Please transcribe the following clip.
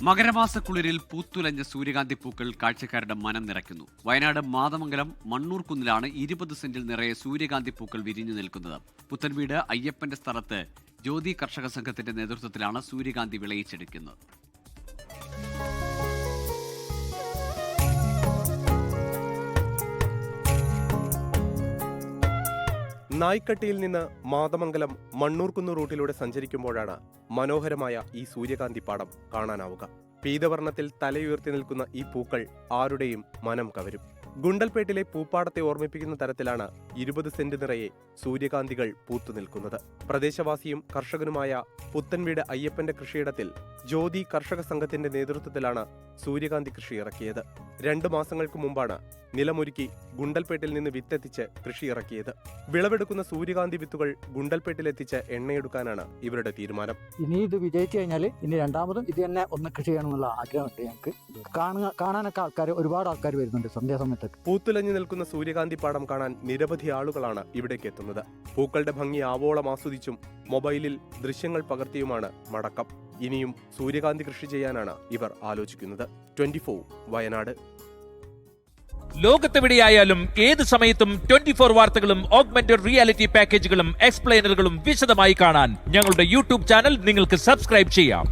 മകരമാസക്കുളിരിൽ പൂത്തുലഞ്ഞ സൂര്യകാന്തി പൂക്കൾ കാഴ്ചക്കാരുടെ മനം നിറയ്ക്കുന്നു. വയനാട് മാതമംഗലം മണ്ണൂർക്കുന്നിലാണ് 20 സെന്റിൽ നിറയെ സൂര്യകാന്തി പൂക്കൾ വിരിഞ്ഞു നിൽക്കുന്നത്. പുത്തൻവീട് അയ്യപ്പന്റെ സ്ഥലത്ത് ജ്യോതി കർഷക സംഘത്തിന്റെ നേതൃത്വത്തിലാണ് സൂര്യകാന്തി വിളയിച്ചെടുക്കുന്നത്. നായ്ക്കട്ടിയിൽ നിന്ന് മാതമംഗലം മണ്ണൂർക്കുന്ന് റൂട്ടിലൂടെ സഞ്ചരിക്കുമ്പോഴാണ് മനോഹരമായ ഈ സൂര്യകാന്തി പാടം കാണാനാവുക. പീതവർണ്ണത്തിൽ തലയുയർത്തി നിൽക്കുന്ന ഈ പൂക്കൾ ആരുടെയും മനം കവരും. ഗുണ്ടൽപേട്ടിലെ പൂപ്പാടത്തെ ഓർമ്മിപ്പിക്കുന്ന തരത്തിലാണ് 20 സെന്റ് നിറയെ സൂര്യകാന്തികൾ പൂത്തു നിൽക്കുന്നത്. പ്രദേശവാസിയും കർഷകനുമായ പുത്തൻവീട് അയ്യപ്പന്റെ കൃഷിയിടത്തിൽ ജ്യോതി കർഷക സംഘത്തിന്റെ നേതൃത്വത്തിലാണ് സൂര്യകാന്തി കൃഷി ഇറക്കിയത്. 2 മാസങ്ങൾക്ക് മുമ്പാണ് നിലമൊരുക്കി ഗുണ്ടൽപേട്ടിൽ നിന്ന് വിത്തെത്തിച്ച് കൃഷി ഇറക്കിയത്. വിളവെടുക്കുന്ന സൂര്യകാന്തി വിത്തുകൾ ഗുണ്ടൽപേട്ടിലെത്തിച്ച് എണ്ണയെടുക്കാനാണ് ഇവരുടെ തീരുമാനം. ഇനി ഇത് വിജയിച്ചു കഴിഞ്ഞാൽ ഇനി രണ്ടാമതും ഇത് തന്നെ ഒന്ന് കൃഷി ചെയ്യണമെന്നുള്ള ആഗ്രഹമുണ്ട് ഞങ്ങൾക്ക്. കാണാനൊക്കെ ഒരുപാട് ആൾക്കാർ വരുന്നുണ്ട് സന്ധ്യാസമയത്ത്. പൂത്തുലഞ്ഞു നിൽക്കുന്ന സൂര്യകാന്തി പാടം കാണാൻ നിരവധി ആളുകളാണ് ഇവിടേക്ക് എത്തുന്നത്. പൂക്കളുടെ ഭംഗി ആവോളം ആസ്വദിച്ചും മൊബൈലിൽ ദൃശ്യങ്ങൾ പകർത്തിയുമാണ് മടക്കം. ഇനിയും സൂര്യകാന്തി കൃഷി ചെയ്യാനാണ് ഇവർ ആലോചിക്കുന്നത്. 24 വയനാട്. ലോകത്തെവിടെയായാലും ഏത് സമയത്തും 24 വാർത്തകളും ഓഗ്മെന്റഡ് റിയാലിറ്റി പാക്കേജുകളും എക്സ്പ്ലെയിനറുകളും വിശദമായി കാണാൻ ഞങ്ങളുടെ യൂട്യൂബ് ചാനൽ നിങ്ങൾക്ക് സബ്സ്ക്രൈബ് ചെയ്യാം.